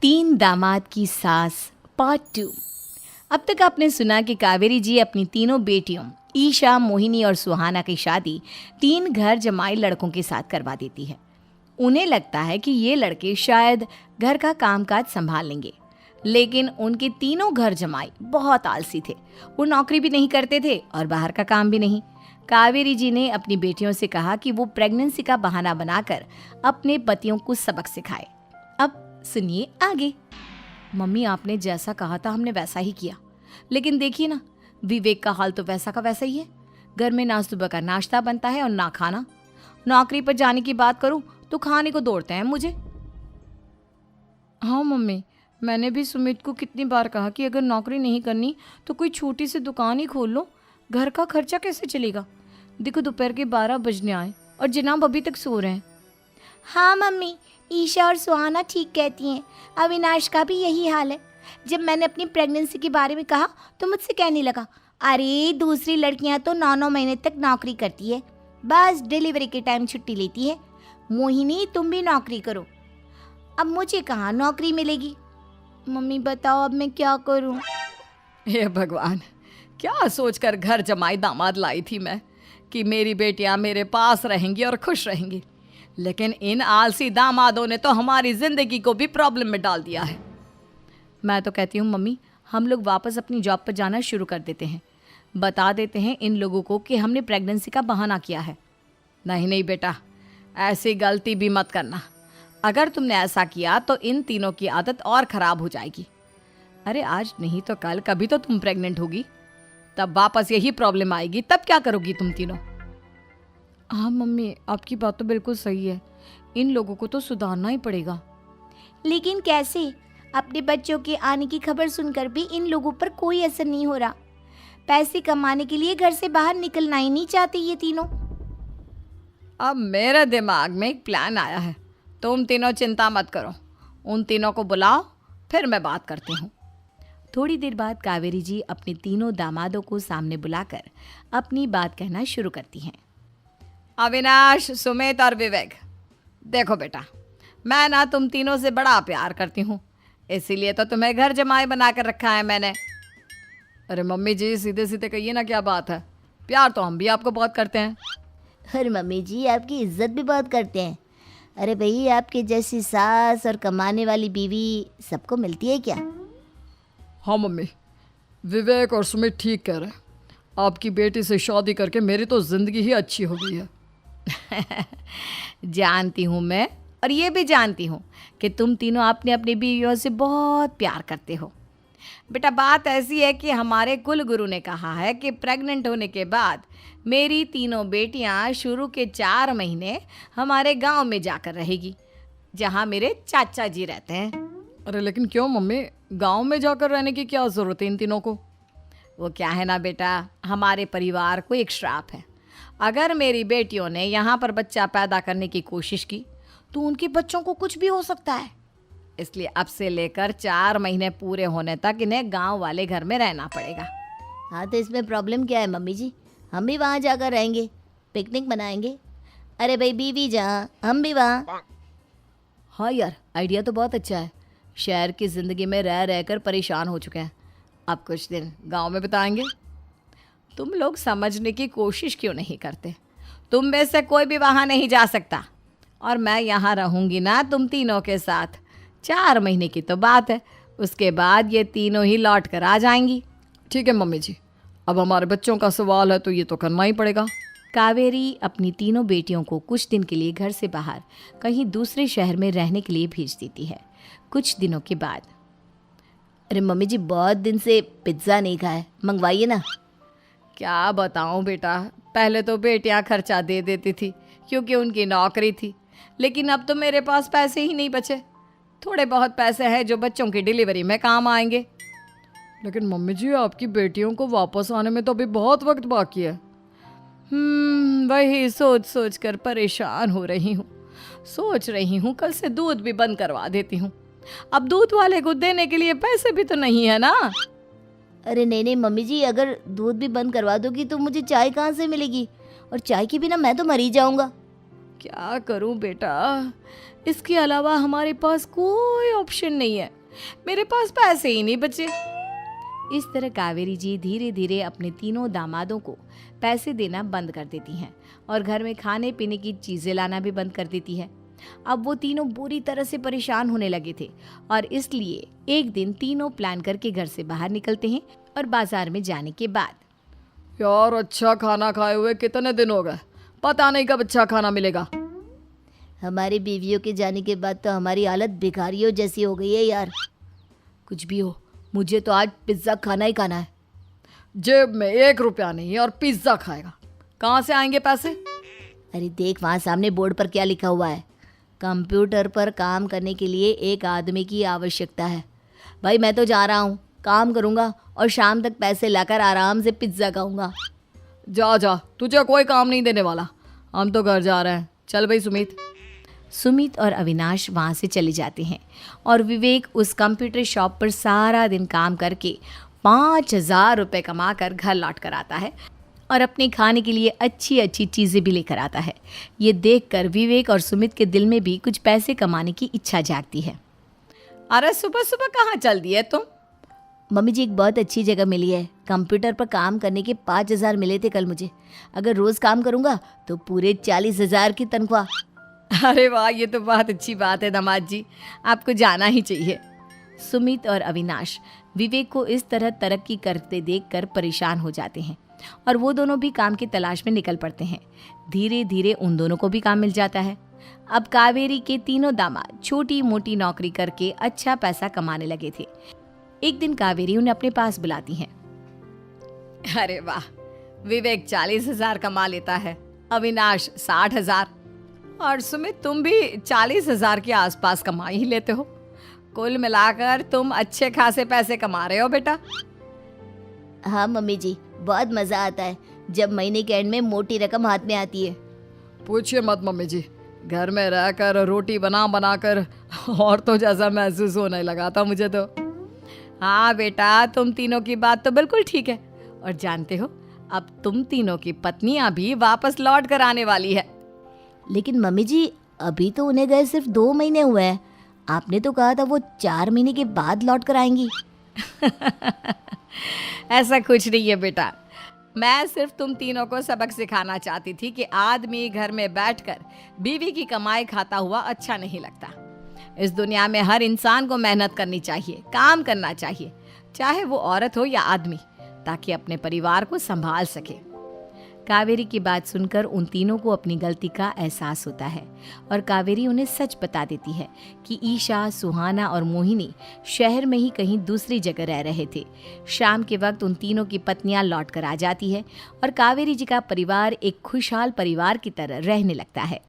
तीन दामाद की सास पार्ट 2। अब तक आपने सुना कि कावेरी जी अपनी तीनों बेटियों ईशा, मोहिनी और सुहाना की शादी तीन घर जमाई लड़कों के साथ करवा देती है। उन्हें लगता है कि ये लड़के शायद घर का कामकाज संभाल लेंगे, लेकिन उनके तीनों घर जमाई बहुत आलसी थे। वो नौकरी भी नहीं करते थे और बाहर का काम भी नहीं। कावेरी जी ने अपनी बेटियों से कहा कि वो प्रेगनेंसी का बहाना बनाकर अपने पतियों को सबक सिखाए। अब सुनिए आगे। मम्मी, आपने जैसा कहा था हमने वैसा ही किया, लेकिन देखिए ना, विवेक का हाल तो वैसा का वैसा ही है। घर में ना सुबह का नाश्ता बनता है और ना खाना। नौकरी पर जाने की बात करूं तो खाने को दौड़ते हैं मुझे। हाँ मम्मी, मैंने भी सुमित को कितनी बार कहा कि अगर नौकरी नहीं करनी तो कोई छोटी सी दुकान ही खोल लो, घर का खर्चा कैसे चलेगा। देखो दोपहर के 12 बजने आए और जनाब अभी तक सो रहे हैं। हाँ मम्मी, ईशा और सुहाना ठीक कहती हैं। अविनाश का भी यही हाल है। जब मैंने अपनी प्रेगनेंसी के बारे में कहा तो मुझसे कहने लगा, अरे दूसरी लड़कियां तो 9-9 महीने तक नौकरी करती है, बस डिलीवरी के टाइम छुट्टी लेती है। मोहिनी, तुम भी नौकरी करो। अब मुझे कहाँ नौकरी मिलेगी। मम्मी बताओ अब मैं क्या करूँ। हे भगवान, क्या सोचकर घर जमाई दामाद लाई थी मैं कि मेरी बेटियां मेरे पास रहेंगी और खुश रहेंगी, लेकिन इन आलसी दामादों ने तो हमारी जिंदगी को भी प्रॉब्लम में डाल दिया है। मैं तो कहती हूँ मम्मी, हम लोग वापस अपनी जॉब पर जाना शुरू कर देते हैं। बता देते हैं इन लोगों को कि हमने प्रेगनेंसी का बहाना किया है। नहीं नहीं बेटा, ऐसी गलती भी मत करना। अगर तुमने ऐसा किया तो इन तीनों की आदत और ख़राब हो जाएगी। अरे आज नहीं तो कल कभी तो तुम प्रेग्नेंट होगी, तब वापस यही प्रॉब्लम आएगी। तब क्या करोगी तुम तीनों। हाँ मम्मी, आपकी बात तो बिल्कुल सही है। इन लोगों को तो सुधारना ही पड़ेगा। लेकिन कैसे? अपने बच्चों के आने की खबर सुनकर भी इन लोगों पर कोई असर नहीं हो रहा। पैसे कमाने के लिए घर से बाहर निकलना ही नहीं चाहते ये तीनों। अब मेरे दिमाग में एक प्लान आया है। तुम तीनों चिंता मत करो, उन तीनों को बुलाओ, फिर मैं बात करती हूँ। थोड़ी देर बाद कावेरी जी अपने तीनों दामादों को सामने बुलाकर अपनी बात कहना शुरू करती हैं। अविनाश, सुमित और विवेक, देखो बेटा, मैं ना तुम तीनों से बड़ा प्यार करती हूँ, इसीलिए तो तुम्हें घर जमाई बना कर रखा है मैंने। अरे मम्मी जी, सीधे सीधे कहिए ना, क्या बात है। प्यार तो हम भी आपको बहुत करते हैं। अरे मम्मी जी, आपकी इज्जत भी बहुत करते हैं। अरे भाई, आपके जैसी सास और कमाने वाली बीवी सबको मिलती है क्या? हाँ मम्मी, विवेक और सुमित ठीक कह रहे हैं। आपकी बेटी से शादी करके मेरी तो ज़िंदगी ही अच्छी हो गई है। जानती हूँ मैं, और ये भी जानती हूँ कि तुम तीनों अपने अपनी बीवियों से बहुत प्यार करते हो। बेटा, बात ऐसी है कि हमारे कुल गुरु ने कहा है कि प्रेग्नेंट होने के बाद मेरी तीनों बेटियाँ शुरू के 4 महीने हमारे गांव में जाकर रहेगी, जहाँ मेरे चाचा जी रहते हैं। अरे लेकिन क्यों मम्मी, गांव में जाकर रहने की क्या ज़रूरत है इन तीनों को। वो क्या है ना बेटा, हमारे परिवार को एक श्राप है। अगर मेरी बेटियों ने यहाँ पर बच्चा पैदा करने की कोशिश की तो उनके बच्चों को कुछ भी हो सकता है। इसलिए अब से लेकर 4 महीने पूरे होने तक इन्हें गांव वाले घर में रहना पड़ेगा। हाँ तो इसमें प्रॉब्लम क्या है मम्मी जी? हम भी वहाँ जाकर रहेंगे, पिकनिक मनाएंगे। अरे भाई, बीवी जहाँ हम भी वहाँ। हाँ यार, आइडिया तो बहुत अच्छा है। शहर की ज़िंदगी में रह रहकर परेशान हो चुके हैं, अब कुछ दिन गांव में बिताएंगे। तुम लोग समझने की कोशिश क्यों नहीं करते। तुम में से कोई भी वहाँ नहीं जा सकता, और मैं यहाँ रहूँगी ना तुम तीनों के साथ। 4 महीने की तो बात है, उसके बाद ये तीनों ही लौट कर आ जाएंगी। ठीक है मम्मी जी, अब हमारे बच्चों का सवाल है तो ये तो करना ही पड़ेगा। कावेरी अपनी तीनों बेटियों को कुछ दिन के लिए घर से बाहर कहीं दूसरे शहर में रहने के लिए भेज देती है। कुछ दिनों के बाद, अरे मम्मी जी, बहुत दिन से पिज्ज़ा नहीं खाया, मंगवाइए ना। क्या बताऊं बेटा, पहले तो बेटियां खर्चा दे देती थी क्योंकि उनकी नौकरी थी, लेकिन अब तो मेरे पास पैसे ही नहीं बचे। थोड़े बहुत पैसे हैं जो बच्चों की डिलीवरी में काम आएंगे। लेकिन मम्मी जी, आपकी बेटियों को वापस आने में तो अभी बहुत वक्त बाकी है। वही सोच सोच कर परेशान हो रही हूँ। सोच रही हूँ कल से दूध भी बंद करवा देती हूँ। अब दूध वाले को देने के लिए पैसे भी तो नहीं है ना। अरे नहीं नहीं मम्मी जी, अगर दूध भी बंद करवा दोगी तो मुझे चाय कहाँ से मिलेगी, और चाय के बिना मैं तो मर ही जाऊँगा। क्या करूं बेटा, इसके अलावा हमारे पास कोई ऑप्शन नहीं है, मेरे पास पैसे ही नहीं बचे। इस तरह कावेरी जी धीरे धीरे अपने तीनों दामादों को पैसे देना बंद कर देती हैं और घर में खाने पीने की चीज़ें लाना भी बंद कर देती है। अब वो तीनों बुरी तरह से परेशान होने लगे थे और इसलिए एक दिन तीनों प्लान करके घर से बाहर निकलते हैं और बाजार में जाने के बाद यार अच्छा खाना खाए हुए कितने दिन हो गए, पता नहीं कब अच्छा खाना मिलेगा। हमारी बीवियों के जाने के बाद तो हमारी हालत भिखारियों जैसी हो गई है यार। कुछ भी हो, मुझे तो आज पिज्ज़ा खाना ही खाना है। जेब में 1 रुपया नहीं और पिज्ज़ा खाएगा, कहाँ से आएंगे पैसे? अरे देख वहाँ सामने बोर्ड पर क्या लिखा हुआ है, कंप्यूटर पर काम करने के लिए एक आदमी की आवश्यकता है। भाई मैं तो जा रहा हूँ, काम करूँगा और शाम तक पैसे लाकर आराम से पिज्ज़ा खाऊंगा। जा जा, तुझे कोई काम नहीं देने वाला, हम तो घर जा रहे हैं। चल भाई सुमित। सुमित और अविनाश वहाँ से चले जाते हैं और विवेक उस कंप्यूटर शॉप पर सारा दिन काम करके 5,000 रुपये कमा कर घर लौट कर आता है और अपने खाने के लिए अच्छी अच्छी चीज़ें भी लेकर आता है। ये देखकर विवेक और सुमित के दिल में भी कुछ पैसे कमाने की इच्छा जागती है। अरे सुबह सुबह कहाँ चल दिए तुम? मम्मी जी एक बहुत अच्छी जगह मिली है, कंप्यूटर पर काम करने के 5,000 मिले थे कल मुझे। अगर रोज़ काम करूँगा तो पूरे 40,000 की तनख्वाह। अरे वाह, ये तो बहुत अच्छी बात है दामाद जी, आपको जाना ही चाहिए। सुमित और अविनाश विवेक को इस तरह तरक्की करते देखकर परेशान हो जाते हैं और वो दोनों भी काम की तलाश में निकल पड़ते हैं। धीरे धीरे उन दोनों को भी काम मिल जाता है। अब कावेरी के तीनों दामाद छोटी मोटी नौकरी करके अच्छा पैसा कमाने लगे थे। एक दिन कावेरी उन्हें अपने पास बुलाती हैं। अरे वाह, विवेक 40,000 कमा लेता है, अविनाश 60,000 और सुमित तुम भी 40,000 के आसपास कमा ही लेते हो। कुल मिलाकर तुम अच्छे खासे पैसे कमा रहे हो बेटा। हाँ मम्मी जी, बहुत मज़ा आता है जब महीने के एंड में मोटी रकम हाथ में आती है। पूछिए मत मम्मी जी, घर में रहकर रोटी बना बना कर और तो जैसा महसूस होने लगा था मुझे तो। हाँ बेटा, तुम तीनों की बात तो बिल्कुल ठीक है और जानते हो अब तुम तीनों की पत्नियां भी वापस लौट कर आने वाली है। लेकिन मम्मी जी अभी तो उन्हें गए सिर्फ 2 महीने हुए हैं, आपने तो कहा था वो 4 महीने के बाद लौट कर आएंगी। ऐसा कुछ नहीं है बेटा, मैं सिर्फ तुम तीनों को सबक सिखाना चाहती थी कि आदमी घर में बैठकर बीवी की कमाई खाता हुआ अच्छा नहीं लगता। इस दुनिया में हर इंसान को मेहनत करनी चाहिए, काम करना चाहिए, चाहे वो औरत हो या आदमी, ताकि अपने परिवार को संभाल सके। कावेरी की बात सुनकर उन तीनों को अपनी गलती का एहसास होता है और कावेरी उन्हें सच बता देती है कि ईशा, सुहाना और मोहिनी शहर में ही कहीं दूसरी जगह रह रहे थे। शाम के वक्त उन तीनों की पत्नियां लौट कर आ जाती है और कावेरी जी का परिवार एक खुशहाल परिवार की तरह रहने लगता है।